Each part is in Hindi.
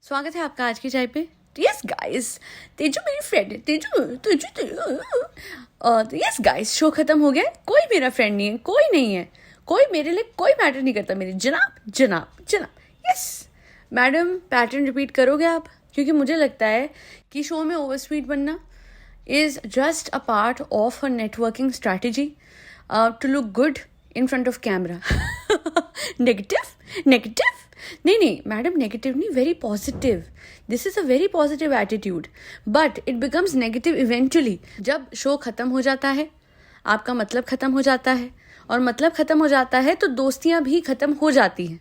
स्वागत है आपका आज की चाय पे। यस गाइस, तेजू मेरी फ्रेंड है। Teju Teju Teju yes guys, show खत्म हो गया है। कोई मेरा फ्रेंड नहीं है, कोई नहीं है, कोई मेरे लिए कोई मैटर नहीं करता। मेरी जनाब जनाब जनाब। यस मैडम, पैटर्न रिपीट करोगे आप? क्योंकि मुझे लगता है कि शो में ओवर स्वीट बनना is just a part of a networking strategy to look good in front of camera. Negative negative नहीं मैडम, नेगेटिव नहीं, very positive. This is a very positive attitude, but it becomes negative eventually जब शो खत्म हो जाता है, आपका मतलब खत्म हो जाता है, और मतलब खत्म हो जाता है तो दोस्तियां भी खत्म हो जाती हैं।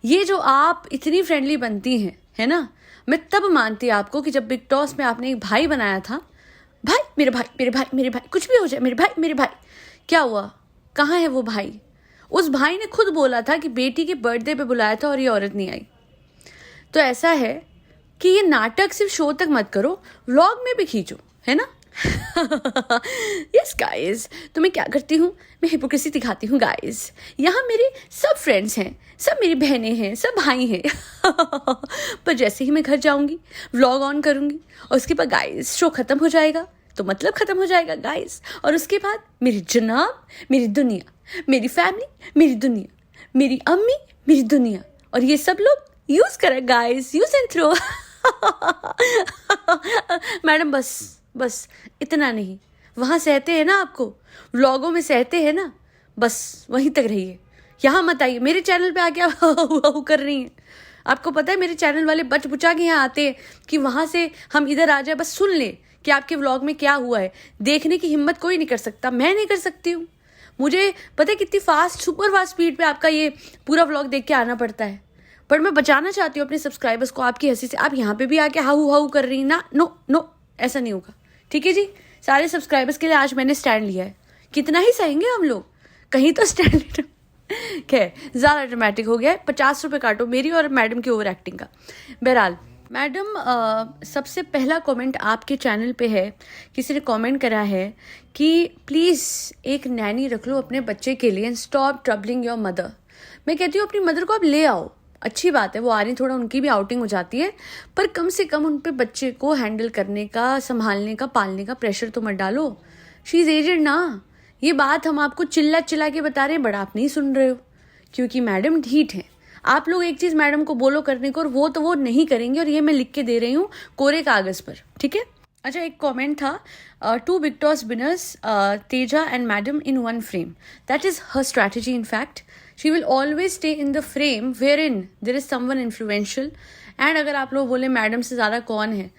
ये जो आप इतनी फ्रेंडली बनती हैं, है ना, मैं तब मानती आपको कि जब बिग टॉस में आपने एक भाई बनाया था। भाई मेरे भाई मेरे भाई मेरे भाई, कुछ भी हो जाए, मेरे भाई मेरे भाई। क्या हुआ? कहाँ है वो भाई? उस भाई ने खुद बोला था कि बेटी के बर्थडे पे बुलाया था और ये औरत नहीं आई। तो ऐसा है कि ये नाटक सिर्फ शो तक मत करो, व्लॉग में भी खींचो, है ना। यस गाइस, तो मैं क्या करती हूँ, मैं हिपोक्रेसी दिखाती हूँ गाइस। यहाँ मेरे सब फ्रेंड्स हैं, सब मेरी बहनें हैं, सब भाई हैं। पर जैसे ही मैं घर जाऊंगी, व्लॉग ऑन करूंगी, और उसके बाद गाइस शो खत्म हो जाएगा, तो मतलब खत्म हो जाएगा गाइस। और उसके बाद मेरी जनाब, मेरी दुनिया, मेरी फैमिली, मेरी दुनिया, मेरी अम्मी, मेरी दुनिया, और ये सब लोग यूज करें guys, use and throw. Madam बस इतना नहीं, वहां सहते हैं ना आपको, व्लॉगों में सहते हैं ना, बस वहीं तक रहिए, यहाँ मत आइए। मेरे चैनल पे आके आप कर रही हैं। आपको पता है मेरे चैनल वाले बच बुचा के यहाँ आते हैं कि वहां से हम इधर आ जाए, बस सुन ले कि आपके व्लॉग में क्या हुआ है। देखने की हिम्मत कोई नहीं कर सकता, मैं नहीं कर सकती हूँ। मुझे पता है कितनी फास्ट, सुपर फास्ट स्पीड पे आपका ये पूरा व्लॉग देख के आना पड़ता है, पर मैं बचाना चाहती हूँ अपने सब्सक्राइबर्स को आपकी हंसी से। आप यहाँ पे भी आके हाउ हाउ कर रही ना, नो ऐसा नहीं होगा, ठीक है जी। सारे सब्सक्राइबर्स के लिए आज मैंने स्टैंड लिया है। कितना ही सहेंगे हम लोग, कहीं तो स्टैंड। खैर, ज़्यादा ड्रामेटिक हो गया है। 50 रुपये काटो मेरी और मैडम की ओवर एक्टिंग का। बहरहाल मैडम, सबसे पहला कमेंट आपके चैनल पे है, किसी ने कमेंट करा है कि प्लीज़ एक नैनी रख लो अपने बच्चे के लिए, स्टॉप ट्रबलिंग योर मदर। मैं कहती हूँ अपनी मदर को आप ले आओ, अच्छी बात है, वो आ रही, थोड़ा उनकी भी आउटिंग हो जाती है, पर कम से कम उन पे बच्चे को हैंडल करने का, संभालने का, पालने का प्रेशर तो मत डालो। शी इज़ एजेड ना। ये बात हम आपको चिल्ला चिल्ला के बता रहे हैं, बट आप नहीं सुन रहे हो, क्योंकि मैडम ढीठ है। आप लोग एक चीज़ मैडम को बोलो करने को, और वो नहीं करेंगे, और ये मैं लिख के दे रही हूँ कोरे कागज़ पर, ठीक है। अच्छा, एक कमेंट था, 2 big toss winners, Teja and madam in one frame. That is her strategy in fact. She will always stay in the frame where in there is someone influential. And अगर आप लोग बोले मैडम से ज़्यादा कौन है,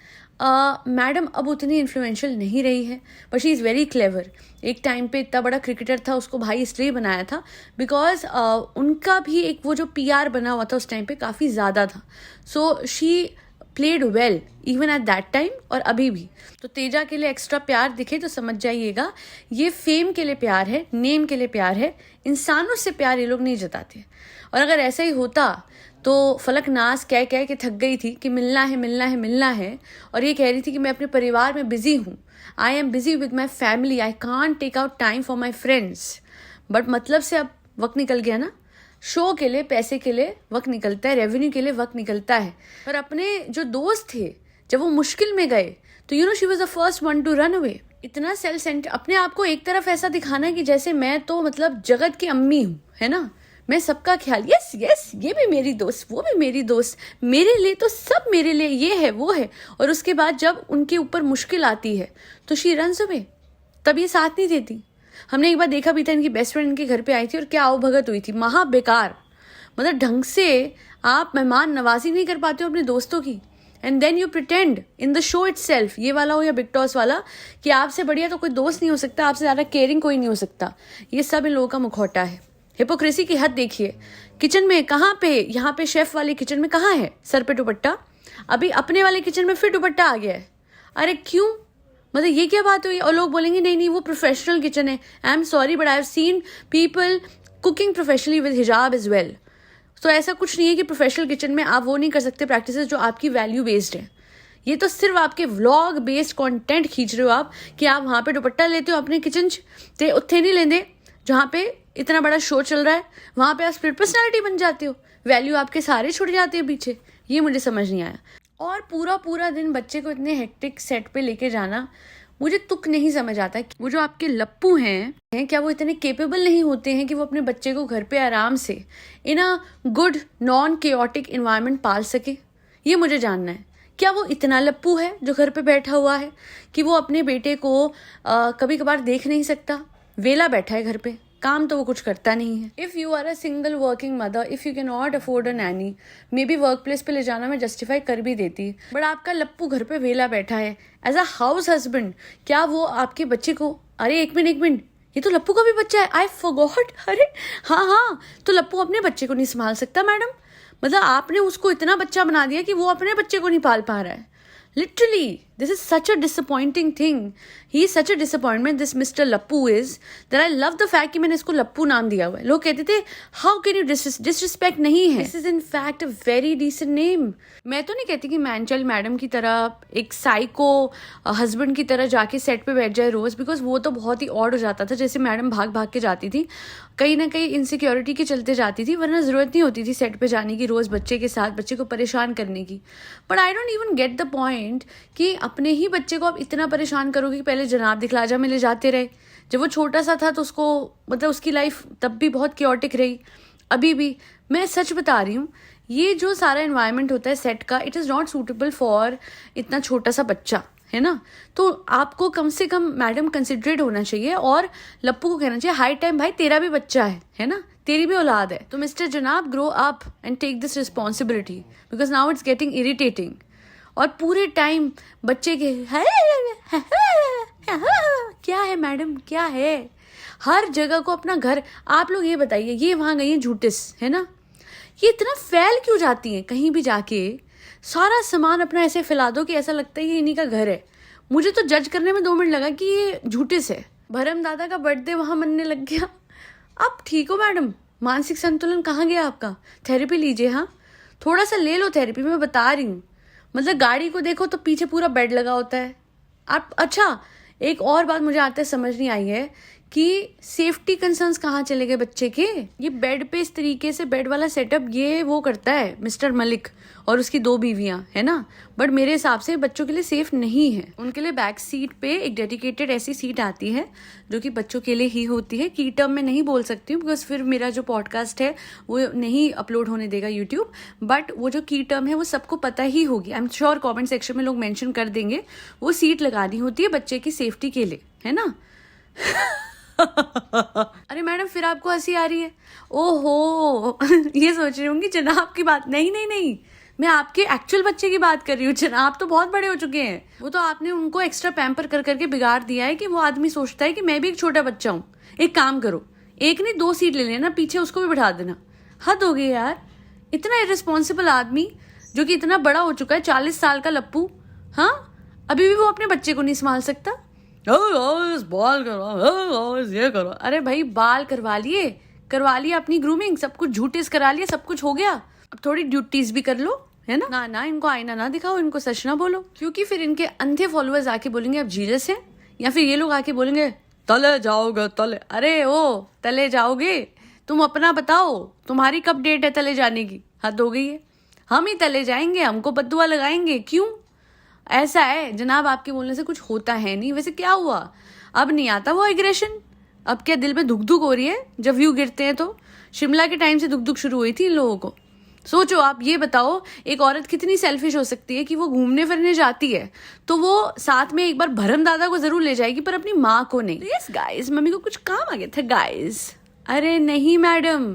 मैडम अब उतनी इन्फ्लुएंशियल नहीं रही है, but she is very clever. एक टाइम पे इतना बड़ा क्रिकेटर था, उसको भाई इसलिए बनाया था बिकॉज उनका भी एक वो जो PR बना हुआ था उस टाइम पे काफ़ी ज़्यादा था। So she played well even at that time, और अभी भी। तो तेजा के लिए एक्स्ट्रा प्यार दिखे तो समझ जाइएगा, ये फेम के लिए प्यार है, नेम के लिए प्यार है, इंसानों से प्यार ये लोग नहीं जताते। और अगर ऐसा ही होता तो फलकनाज कह के थक गई थी कि मिलना है मिलना है मिलना है, और ये कह रही थी कि मैं अपने परिवार में बिजी हूँ, I am busy with my family, I can't take out time for my friends. But मतलब से अब वक्त निकल गया ना। शो के लिए, पैसे के लिए वक्त निकलता है, रेवेन्यू के लिए वक्त निकलता है। पर अपने जो दोस्त थे, जब वो मुश्किल में गए तो she was the first one two run away. इतना सेल्फ सेंटर, अपने आप को एक तरफ ऐसा दिखाना कि जैसे मैं तो मतलब जगत की अम्मी हूँ, है ना, मैं सबका ख्याल, यस ये भी मेरी दोस्त, वो भी मेरी दोस्त, मेरे लिए तो सब मेरे लिए, ये है वो है। और उसके बाद जब उनके ऊपर मुश्किल आती है तो शी रन्स अवे, तब ये साथ नहीं देती। हमने एक बार देखा भी था, इनकी बेस्ट फ्रेंड इनके घर पे आई थी और क्या आवभगत हुई थी, महा बेकार। मतलब ढंग से आप मेहमान नवाजी नहीं कर पाते हो अपने दोस्तों की, and then you pretend in the show itself, ये वाला हो या बिग टॉस वाला, कि आपसे बढ़िया तो कोई दोस्त नहीं हो सकता, आपसे ज़्यादा केयरिंग कोई नहीं हो सकता। ये सब इन लोगों का मुखौटा है। हिपोक्रेसी की हद देखिए। किचन में कहाँ पे, यहाँ पे शेफ वाले किचन में कहाँ है सर पे दुपट्टा, अभी अपने वाले किचन में फिर दुपट्टा आ गया है। अरे क्यों, मतलब ये क्या बात हुई? और लोग बोलेंगे नहीं वो प्रोफेशनल किचन है। I am sorry but I have seen people cooking professionally with हिजाब एज वेल। तो ऐसा कुछ नहीं है कि प्रोफेशनल किचन में आप वो नहीं कर सकते प्रैक्टिसेस जो आपकी वैल्यू बेस्ड है। ये तो सिर्फ आपके व्लॉग बेस्ड कंटेंट खींच रहे हो आप, कि आप वहाँ पे दुपट्टा लेते हो अपने किचन ते उत्थे नहीं लेंदे जहाँ पे इतना बड़ा शो चल रहा है, वहाँ पे आप स्प्लिट पर्सनैलिटी बन जाते हो, वैल्यू आपके सारे छुट जाते हैं पीछे। ये मुझे समझ नहीं आया। और पूरा पूरा दिन बच्चे को इतने हेक्टिक सेट पे लेके जाना, मुझे तुक नहीं समझ आता। वो जो आपके लप्पू हैं क्या वो इतने केपेबल नहीं होते हैं कि वो अपने बच्चे को घर पे आराम से in a good non chaotic environment पाल सके? ये मुझे जानना है। क्या वो इतना लप्पू है जो घर पे बैठा हुआ है कि वो अपने बेटे को कभी कभार देख नहीं सकता? वेला बैठा है घर पे, काम तो वो कुछ करता नहीं है। If you are a single working mother, if you can not afford a nanny, maybe work place पे ले जाना मैं जस्टिफाई कर भी देती, बट आपका लप्पू घर पे वेला बैठा है एज अ हाउस हस्बैंड। क्या वो आपके बच्चे को, अरे एक मिनट, ये तो लप्पू का भी बच्चा है, आई फॉरगॉट। अरे हाँ, तो लप्पू अपने बच्चे को नहीं संभाल सकता मैडम? मतलब आपने उसको इतना बच्चा बना दिया कि वो अपने बच्चे को नहीं पाल पा रहा है। Literally, this is such a disappointing thing. He is such a disappointment, this Mr. Lappu is, that I love the fact कि मैंने इसको लप्पू नाम दिया हुआ है। लोग कहते थे how can you disrespect? नहीं है, this is in fact a very decent name. मैं तो नहीं कहती कि मैनचल मैडम की तरह एक साइको हस्बैंड की तरह जाके सेट पे बैठ जाए रोज, बिकॉज वो तो बहुत ही ऑड हो जाता था। जैसे मैडम भाग भाग के जाती थी, कहीं ना कहीं इनसिक्योरिटी के चलते जाती थी, वरना जरूरत नहीं होती थी सेट पे जाने की रोज बच्चे के साथ, बच्चे को परेशान करने की। But I don't even get the point कि अपने ही बच्चे को आप इतना परेशान करोगे कि पहले जनाब दिखलाजा में ले जाते रहे। जब वो छोटा सा था तो उसको, मतलब उसकी लाइफ तब भी बहुत क्योटिक रही, अभी भी। मैं सच बता रही हूँ, ये जो सारा एनवायरनमेंट होता है सेट का, it is not suitable for इतना छोटा सा बच्चा, है ना? तो आपको कम से कम मैडम कंसिडरेट होना चाहिए और लप्पू को कहना चाहिए हाई टाइम भाई, तेरा भी बच्चा है ना, तेरी भी औलाद है, तो मिस्टर जनाब grow up and take this responsibility, because now it's getting irritating. और पूरे टाइम बच्चे के क्या है मैडम, क्या है? हर जगह को अपना घर, आप लोग ये बताइए, ये वहां गई है झूठिस, है ना, ये इतना फैल क्यों जाती हैं? कहीं भी जाके सारा सामान अपना ऐसे फैला दो कि ऐसा लगता है कि इन्हीं का घर है। मुझे तो जज करने में 2 मिनट लगा कि ये झूठिस है। भरम दादा का बर्थडे वहां मनने लग गया। आप ठीक हो मैडम? मानसिक संतुलन कहाँ गया आपका? थेरेपी लीजिए, हाँ थोड़ा सा ले लो थेरेपी, मैं बता रही हूँ। मतलब गाड़ी को देखो तो पीछे पूरा बेड लगा होता है। आप, अच्छा एक और बात मुझे आते समझ नहीं आई है कि सेफ्टी कंसर्न्स कहाँ चले गए बच्चे के? ये बेड पे इस तरीके से बेड वाला सेटअप ये वो करता है मिस्टर मलिक और उसकी 2 बीवियां, है ना, बट मेरे हिसाब से बच्चों के लिए सेफ नहीं है। उनके लिए बैक सीट पे एक डेडिकेटेड ऐसी सीट आती है जो कि बच्चों के लिए ही होती है। की टर्म में नहीं बोल सकती हूँ बिकॉज फिर मेरा जो पॉडकास्ट है वो नहीं अपलोड होने देगा यूट्यूब, बट वो जो की टर्म है वो सबको पता ही होगी। I am sure comment section में लोग मेंशन कर देंगे। वो सीट लगानी होती है बच्चे की सेफ्टी के लिए, है ना। अरे मैडम फिर आपको हंसी आ रही है? ओहो ये सोच रही होंगी जनाब की बात, नहीं, मैं आपके एक्चुअल बच्चे की बात कर रही हूँ। जनाब तो बहुत बड़े हो चुके हैं, वो तो आपने उनको एक्स्ट्रा पैम्पर कर करके बिगाड़ दिया है कि वो आदमी सोचता है कि मैं भी एक छोटा बच्चा हूँ। एक काम करो, एक नहीं 2 सीट ले लेना, पीछे उसको भी बैठा देना। हद हो गई यार, इतना इररिस्पॉन्सिबल आदमी जो कि इतना बड़ा हो चुका है, 40 साल का लप्पू, हाँ अभी भी वो अपने बच्चे को नहीं संभाल सकता। बाल करो, ये करो। अरे भाई बाल करवा लिए अपनी ग्रूमिंग, सब कुछ झूठे करा लिया, सब कुछ हो गया, अब थोड़ी ड्यूटीज भी कर लो, है ना। ना इनको आईना ना दिखाओ, इनको सच ना बोलो, क्योंकि फिर इनके अंधे फॉलोअर्स आके बोलेंगे आप जीलस हैं, या फिर ये लोग आके बोलेंगे तले जाओगे तले। अरे ओ तले जाओगे, तुम अपना बताओ, तुम्हारी कब डेट है तले जाने की? हद हो गई है, हम ही तले जाएंगे, हमको बद्दुआ लगाएंगे, क्यों? ऐसा है जनाब, आपके बोलने से कुछ होता है नहीं। वैसे क्या हुआ, अब नहीं आता वो एग्रेशन? अब क्या दिल में धुक धुक हो रही है जब व्यू गिरते हैं? तो शिमला के टाइम से धुक धुक शुरू हुई थी इन लोगों को। सोचो आप, ये बताओ एक औरत कितनी सेल्फिश हो सकती है कि वो घूमने फिरने जाती है तो वो साथ में एक बार भरम दादा को जरूर ले जाएगी पर अपनी माँ को नहीं। यस गाइस, मम्मी को कुछ काम आ गया था गाइस। अरे नहीं मैडम,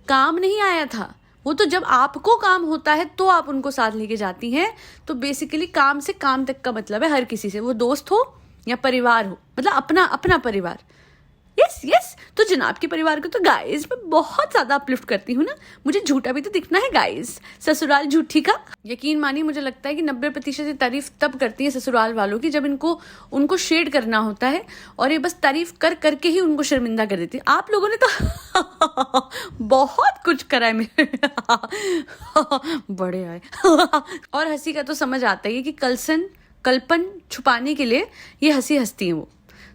काम नहीं आया था, वो तो जब आपको काम होता है तो आप उनको साथ लेके जाती हैं। तो बेसिकली काम से काम तक का मतलब है हर किसी से, वो दोस्त हो या परिवार हो, मतलब अपना परिवार। यस तो जनाब के परिवार को तो गाइस मैं बहुत ज्यादा अपलिफ्ट करती हूँ ना, मुझे झूठा भी तो दिखना है गाइस, ससुराल झूठी का। यकीन मानिए मुझे लगता है कि 90% तारीफ तब करती है ससुराल वालों की जब उनको शेड करना होता है, और ये बस तारीफ कर करके ही उनको शर्मिंदा कर देती है। आप लोगों ने तो बहुत कुछ करा है मेरे बड़े आए और हंसी का तो समझ आता ही है कि कल्पन छुपाने के लिए ये हंसी हंसती है वो।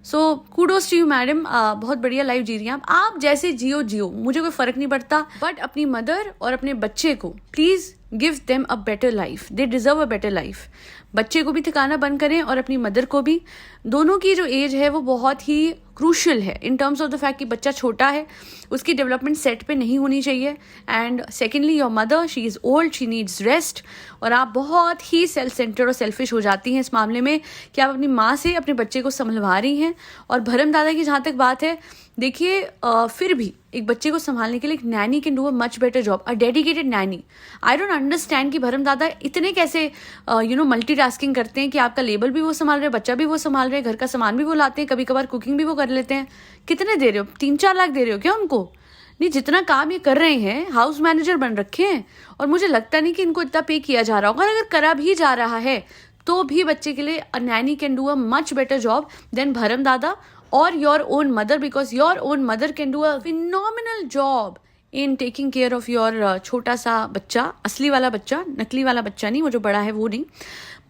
सो कूडोस टू यू मैडम, बहुत बढ़िया लाइफ जी रही हैं आप जैसे जियो, मुझे कोई फर्क नहीं पड़ता, बट अपनी मदर और अपने बच्चे को please give them a better life, they deserve a better life. बच्चे को भी थकाना बंद करें और अपनी मदर को भी। दोनों की जो एज है वो बहुत ही क्रूशियल है in terms of the fact कि बच्चा छोटा है, उसकी डेवलपमेंट सेट पे नहीं होनी चाहिए। And secondly your mother, she is old, she needs rest. और आप बहुत ही सेल्फ सेंटर्ड और सेल्फिश हो जाती हैं इस मामले में कि आप अपनी माँ से अपने बच्चे को संभलवा रही हैं। और भरम दादा की जहाँ तक बात है, देखिए फिर भी एक बच्चे को संभालने के लिए एक Naini can do a much better job, a dedicated Naini. I don't understand कि भरम दादा इतने कैसे मल्टीटास्किंग करते हैं कि आपका लेबल भी वो संभाल रहे, बच्चा भी वो संभाल रहे, घर का सामान भी वो लाते हैं, कभी कभार कुकिंग भी वो कर लेते हैं। कितने दे रहे हो? 3-4 लाख दे रहे हो क्या उनको? नहीं, जितना काम ये कर रहे हैं, हाउस मैनेजर बन रखे हैं। और मुझे लगता नहीं कि इनको इतना पे किया जा रहा होगा। और अगर करा भी जा रहा है तो भी बच्चे के लिए a nanny can do a much better job than भरम दादा और your own mother, because your own mother can do a phenomenal job in taking care of your छोटा सा बच्चा, असली वाला बच्चा, नकली वाला बच्चा नहीं, वो जो बड़ा है वो नहीं।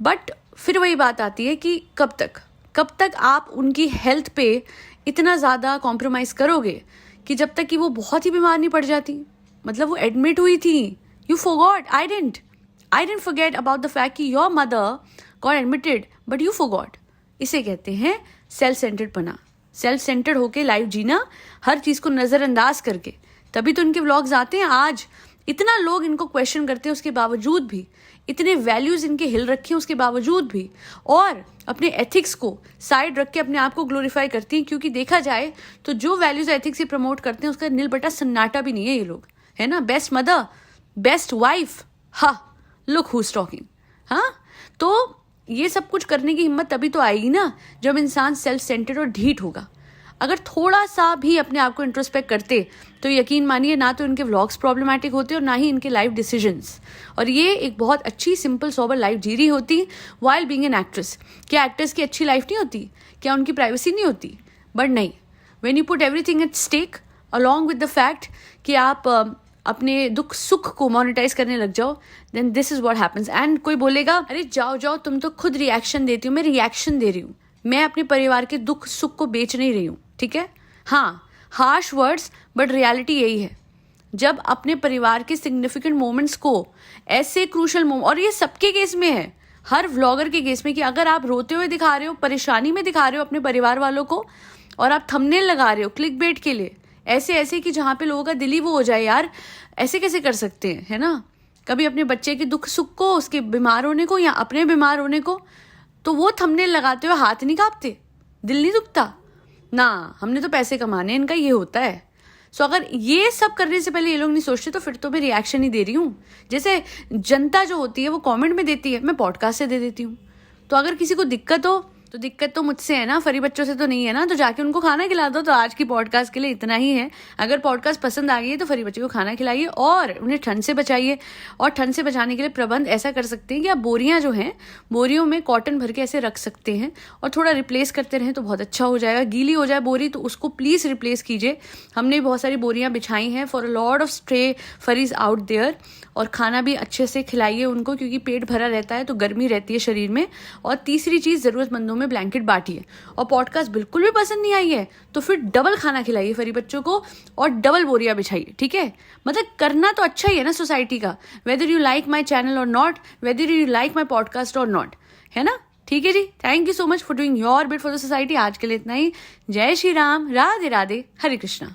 बट फिर वही बात आती है कि कब तक आप उनकी हेल्थ पे इतना ज़्यादा कॉम्प्रोमाइज़ करोगे कि जब तक कि वो बहुत ही बीमार नहीं पड़ जाती। मतलब वो एडमिट हुई थी, you forgot, I didn't forget about the fact कि your mother got admitted, but you forgot. इसे कहते हैं सेल्फ सेंटर्ड पना, सेल्फ सेंटर्ड होके लाइफ जीना, हर चीज़ को नज़रअंदाज करके। तभी तो इनके व्लॉग्स आते हैं। आज इतना लोग इनको क्वेश्चन करते हैं, उसके बावजूद भी इतने वैल्यूज इनके हिल रखे हैं, उसके बावजूद भी, और अपने एथिक्स को साइड रख के अपने आप को ग्लोरीफाई करती हैं। क्योंकि देखा जाए तो जो वैल्यूज एथिक्स से प्रमोट करते हैं उसका नील बटा सन्नाटा भी नहीं है ये लोग, है ना। बेस्ट मदर, बेस्ट वाइफ, हाँ, लुक हूज टॉकिंग। हाँ, तो ये सब कुछ करने की हिम्मत तभी तो आएगी ना जब इंसान सेल्फ सेंटर्ड और ढीठ होगा। अगर थोड़ा सा भी अपने आप को इंट्रोस्पेक्ट करते तो यकीन मानिए ना तो इनके व्लॉग्स प्रॉब्लमेटिक होते और ना ही इनके लाइफ डिसीजंस, और ये एक बहुत अच्छी सिंपल सोबर लाइफ जी रही होती वाइल बीइंग एन एक्ट्रेस। क्या एक्ट्रेस की अच्छी लाइफ नहीं होती? क्या उनकी प्राइवेसी नहीं होती? बट नहीं, when you put everything at stake along with the fact कि आप अपने दुख सुख को मोनेटाइज करने लग जाओ, then this is what happens. And कोई बोलेगा अरे जाओ तुम तो खुद रिएक्शन देती हो। मैं रिएक्शन दे रही हूँ, मैं अपने परिवार के दुख सुख को बेच नहीं रही हूँ, ठीक है। हाँ, हार्श वर्ड्स, बट रियलिटी यही है। जब अपने परिवार के सिग्निफिकेंट मोमेंट्स को ऐसे क्रूशल मोमेंट, और ये सबके केस में है, हर व्लॉगर के केस में, कि अगर आप रोते हुए दिखा रहे हो, परेशानी में दिखा रहे हो अपने परिवार वालों को, और आप थंबनेल लगा रहे हो क्लिक बेट के लिए, ऐसे कि जहाँ पे लोगों का दिल ही वो हो जाए, यार ऐसे कैसे कर सकते हैं, है ना। कभी अपने बच्चे के दुख सुख को, उसके बीमार होने को या अपने बीमार होने को, तो वो थंबनेल लगाते हुए हाथ नहीं कांपते, दिल नहीं दुखता ना। हमने तो पैसे कमाने, इनका ये होता है। सो अगर ये सब करने से पहले ये लोग नहीं सोचते तो फिर तो मैं रिएक्शन ही दे रही हूँ। जैसे जनता जो होती है वो कमेंट में देती है, मैं पॉडकास्ट से दे देती हूँ। तो अगर किसी को दिक्कत हो तो दिक्कत तो मुझसे है ना, फरी बच्चों से तो नहीं है ना। तो जाके उनको खाना खिला दो। तो आज की पॉडकास्ट के लिए इतना ही है। अगर पॉडकास्ट पसंद आ गई है तो फरी बच्चों को खाना खिलाइए और उन्हें ठंड से बचाइए। और ठंड से बचाने के लिए प्रबंध ऐसा कर सकते हैं कि आप बोरियां जो हैं, बोरियों में कॉटन भर के ऐसे रख सकते हैं और थोड़ा रिप्लेस करते रहें तो बहुत अच्छा हो जाएगा। गीली हो जाए बोरी तो उसको प्लीज़ रिप्लेस कीजिए। हमने बहुत सारी बोरियां बिछाई हैं for a lot of stray furries out there. और खाना भी अच्छे से खिलाइए उनको, क्योंकि पेट भरा रहता है तो गर्मी रहती है शरीर में। और तीसरी चीज़, ज़रूरतमंदों में ब्लैंकेट बांटिए। और पॉडकास्ट बिल्कुल भी पसंद नहीं आई है तो फिर डबल खाना खिलाइए फरी बच्चों को और डबल बोरियां बिछाइए, ठीक है। मतलब करना तो अच्छा ही है ना सोसाइटी का, whether you like my channel और not, whether you like my podcast और नॉट, है ना। ठीक है जी, thank you so much for doing your bit for the society. आज के लिए इतना ही। जय श्री राम, राधे राधे, हरे कृष्णा।